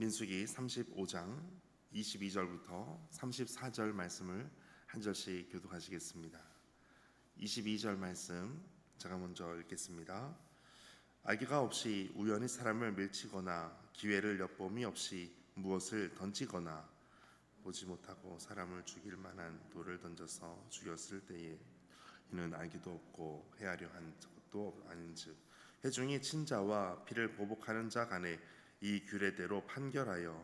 민수기 35장 22절부터 34절 말씀을 한 절씩 교독하시겠습니다. 22절 말씀 제가 먼저 읽겠습니다. 아기가 없이 우연히 사람을 밀치거나 기회를 엿봄이 없이 무엇을 던지거나 보지 못하고 사람을 죽일 만한 돌을 던져서 죽였을 때에 이는 알기도 없고 헤아려 한 것도 아닌즉 회중이 친자와 피를 보복하는 자 간에 이 규례대로 판결하여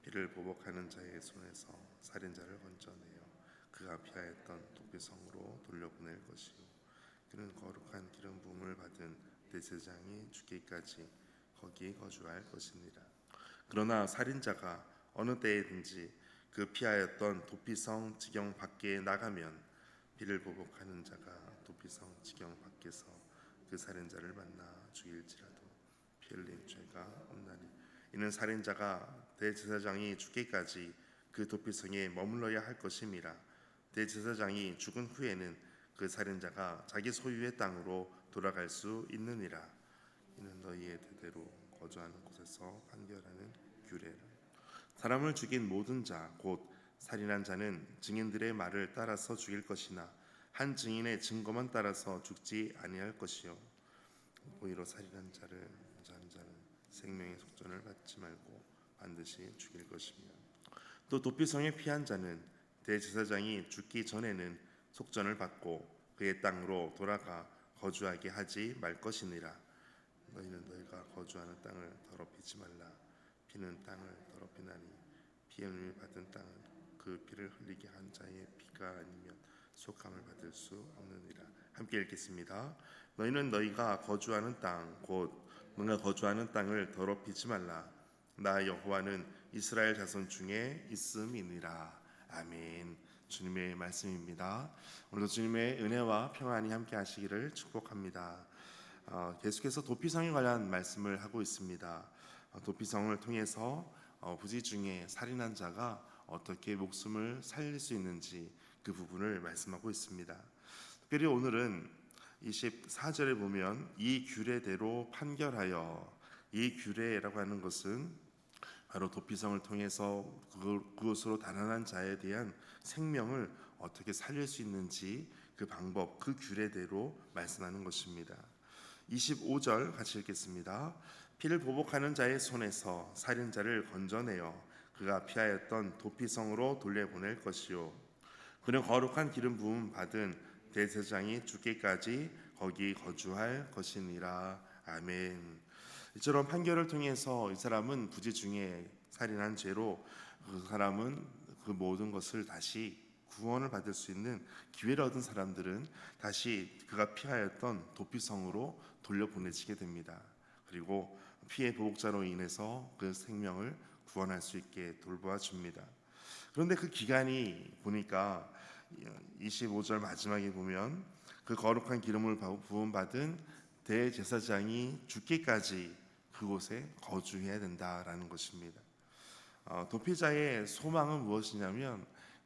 피를 보복하는 자의 손에서 살인자를 건져내어 그가 피하였던 도피성으로 돌려보낼 것이요 그는 거룩한 기름 부음을 받은 대제사장이 죽기까지 거기 거주할 것이니라. 그러나 살인자가 어느 때에든지 그 피하였던 도피성 지경 밖에 나가면 피를 보복하는 자가 도피성 지경 밖에서 그 살인자를 만나 죽일지라도 피 흘린 죄가 없나니 이는 살인자가 대제사장이 죽기까지 그 도피성에 머물러야 할 것임이라. 대제사장이 죽은 후에는 그 살인자가 자기 소유의 땅으로 돌아갈 수 있느니라. 이는 너희의 대대로 거주하는 곳에서 판결하는 규례라. 사람을 죽인 모든 자 곧 살인한 자는 증인들의 말을 따라서 죽일 것이나 한 증인의 증거만 따라서 죽지 아니할 것이요 고의로 살인한 자를 자는 자는 생명의 속전을 받지 말고 반드시 죽일 것이며 또 도피성에 피한 자는 대제사장이 죽기 전에는 속전을 받고 그의 땅으로 돌아가 거주하게 하지 말 것이니라. 너희는 너희가 거주하는 땅을 더럽히지 말라. 피는 땅을 더럽히나니 피임을 받은 땅은 그 피를 흘리게 한 자의 피가 아니면 속함을 받을 수 없느니라. 함께 읽겠습니다. 너희는 너희가 거주하는 땅 곧 너희가 거주하는 땅을 더럽히지 말라. 나 여호와는 이스라엘 자손 중에 있음이니라. 아멘. 주님의 말씀입니다. 오늘도 주님의 은혜와 평안이 함께 하시기를 축복합니다. 계속해서 도피성에 관한 말씀을 하고 있습니다. 도피성을 통해서 부지 중에 살인한 자가 어떻게 목숨을 살릴 수 있는지 그 부분을 말씀하고 있습니다. 특별히 오늘은 24절에 보면 이 규례대로 판결하여, 이 규례라고 하는 것은 바로 도피성을 통해서 그곳으로 달아난 자에 대한 생명을 어떻게 살릴 수 있는지 그 방법, 그 규례대로 말씀하는 것입니다. 25절 같이 읽겠습니다. 피를 보복하는 자의 손에서 살인자를 건져내어 그가 피하였던 도피성으로 돌려보낼 것이요 그는 거룩한 기름 부음 받은 대제사장이 죽기까지 거기 거주할 것이니라. 아멘. 이처럼 판결을 통해서 이 사람은 부지 중에 살인한 죄로 그 사람은 그 모든 것을 다시 구원을 받을 수 있는 기회를 얻은 사람들은 다시 그가 피하였던 도피성으로 돌려보내지게 됩니다. 그리고 피해 보복자로 인해서 그 생명을 구원할 수 있게 돌보아 줍니다. 그런데 그 기간이 보니까 25절 마지막에 보면 그 거룩한 기름을 부음받은 대제사장이 죽기까지 그곳에 거주해야 된다라는 것입니다. 도피자의 소망은 무엇이냐면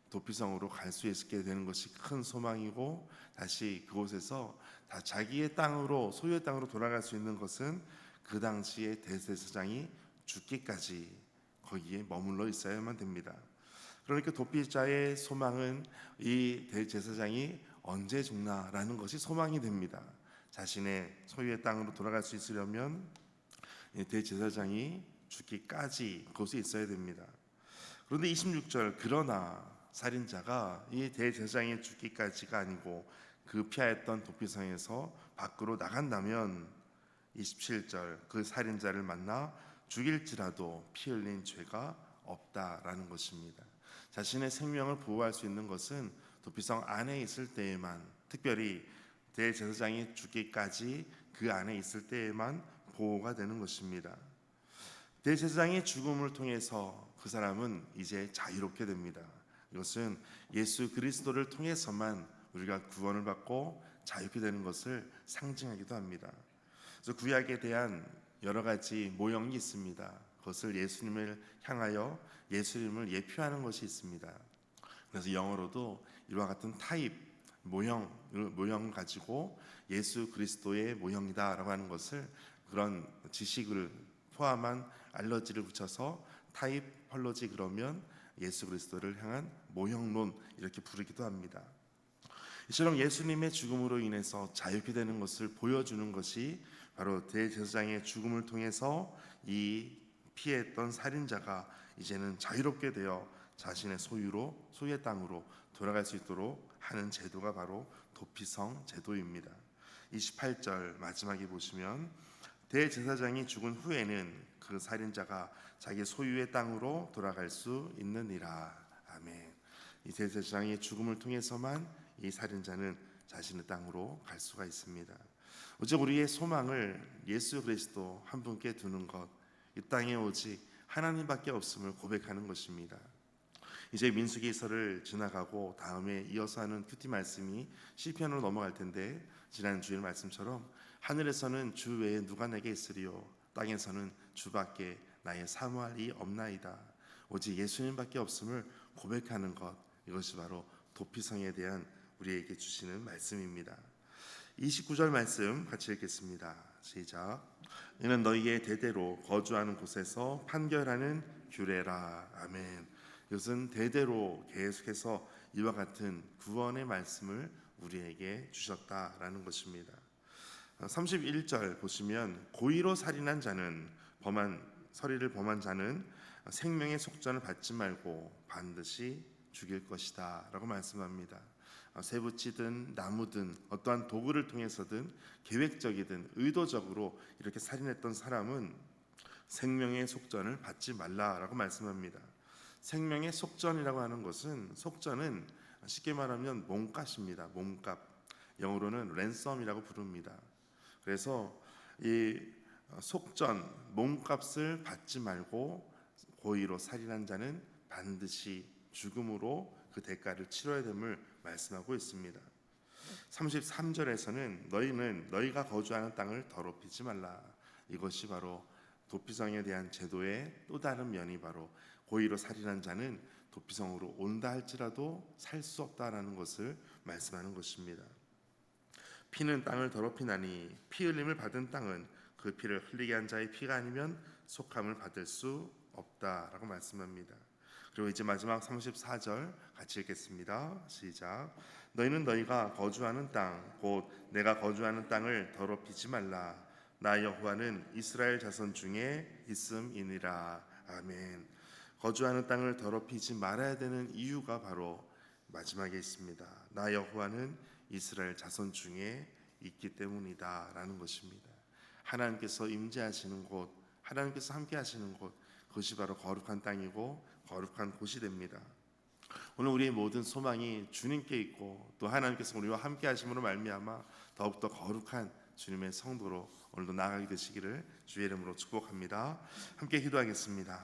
도피성으로 갈 수 있게 되는 것이 큰 소망이고 다시 그곳에서 다 자기의 땅으로, 소유의 땅으로 돌아갈 수 있는 것은 그 당시에 대제사장이 죽기까지 거기에 머물러 있어야만 됩니다. 그러니까 도피자의 소망은 이 대제사장이 언제 죽나라는 것이 소망이 됩니다. 자신의 소유의 땅으로 돌아갈 수 있으려면 대제사장이 죽기까지 그곳에 있어야 됩니다. 그런데 26절 그러나 살인자가 이 대제사장이 죽기까지가 아니고 그 피하였던 도피성에서 밖으로 나간다면 27절 그 살인자를 만나 죽일지라도 피 흘린 죄가 없다라는 것입니다. 자신의 생명을 보호할 수 있는 것은 도피성 안에 있을 때에만, 특별히 대제사장이 죽기까지 그 안에 있을 때에만 보호가 되는 것입니다. 대제사장의 죽음을 통해서 그 사람은 이제 자유롭게 됩니다. 이것은 예수 그리스도를 통해서만 우리가 구원을 받고 자유롭게 되는 것을 상징하기도 합니다. 그래서 구약에 대한 여러 가지 모형이 있습니다. 그것을 예수님을 향하여 예수님을 예표하는 것이 있습니다. 그래서 영어로도 이와 같은 타입, 모형을 가지고 예수 그리스도의 모형이다라고 하는 것을 그런 지식을 포함한 알러지를 붙여서 타입헐로지 그러면 예수 그리스도를 향한 모형론 이렇게 부르기도 합니다. 이처럼 예수님의 죽음으로 인해서 자유케 되는 것을 보여주는 것이 바로 대제사장의 죽음을 통해서 이 피했던 살인자가 이제는 자유롭게 되어 자신의 소유의 땅으로 돌아갈 수 있도록 하는 제도가 바로 도피성 제도입니다. 28절 마지막에 보시면 대제사장이 죽은 후에는 그 살인자가 자기 소유의 땅으로 돌아갈 수 있느니라. 아멘. 이 대제사장의 죽음을 통해서만 이 살인자는 자신의 땅으로 갈 수가 있습니다. 오직 우리의 소망을 예수 그리스도 한 분께 두는 것, 이 땅에 오직 하나님밖에 없음을 고백하는 것입니다. 이제 민수기서를 지나가고 다음에 이어서 하는 큐티 말씀이 시편으로 넘어갈 텐데, 지난 주일 말씀처럼 하늘에서는 주 외에 누가 내게 있으리요, 땅에서는 주밖에 나의 사모할 이 없나이다. 오직 예수님밖에 없음을 고백하는 것, 이것이 바로 도피성에 대한 우리에게 주시는 말씀입니다. 29절 말씀 같이 읽겠습니다. 시작. 이는 너희의 대대로 거주하는 곳에서 판결하는 규례라. 아멘. 이것은 대대로 계속해서 이와 같은 구원의 말씀을 우리에게 주셨다라는 것입니다. 31절 보시면 고의로 살인한 자는 서리를 범한 자는 생명의 속전을 받지 말고 반드시 죽일 것이다 라고 말씀합니다. 쇠붙이든 나무든 어떠한 도구를 통해서든 계획적이든 의도적으로 이렇게 살인했던 사람은 생명의 속전을 받지 말라라고 말씀합니다. 생명의 속전이라고 하는 것은, 속전은 쉽게 말하면 몸값입니다. 몸값. 영어로는 랜섬이라고 부릅니다. 그래서 이 속전, 몸값을 받지 말고 고의로 살인한 자는 반드시 죽음으로 그 대가를 치러야 됨을 말씀하고 있습니다. 33절에서는 너희는 너희가 거주하는 땅을 더럽히지 말라. 이것이 바로 도피성에 대한 제도의 또 다른 면이 바로 고의로 살인한 자는 도피성으로 온다 할지라도 살 수 없다라는 것을 말씀하는 것입니다. 피는 땅을 더럽히나니 피 흘림을 받은 땅은 그 피를 흘리게 한 자의 피가 아니면 속함을 받을 수 없다라고 말씀합니다. 그리고 이제 마지막 34절 같이 읽겠습니다. 시작. 너희는 너희가 거주하는 땅 곧 내가 거주하는 땅을 더럽히지 말라. 나 여호와는 이스라엘 자손 중에 있음이니라. 아멘. 거주하는 땅을 더럽히지 말아야 되는 이유가 바로 마지막에 있습니다. 나 여호와는 이스라엘 자손 중에 있기 때문이다 라는 것입니다. 하나님께서 임재하시는 곳, 하나님께서 함께 하시는 곳, 그것이 바로 거룩한 땅이고 거룩한 곳이 됩니다. 오늘 우리의 모든 소망이 주님께 있고 또 하나님께서 우리와 함께 하심으로 말미암아 더욱더 거룩한 주님의 성도로 오늘도 나아가게 되시기를 주의 이름으로 축복합니다. 함께 기도하겠습니다.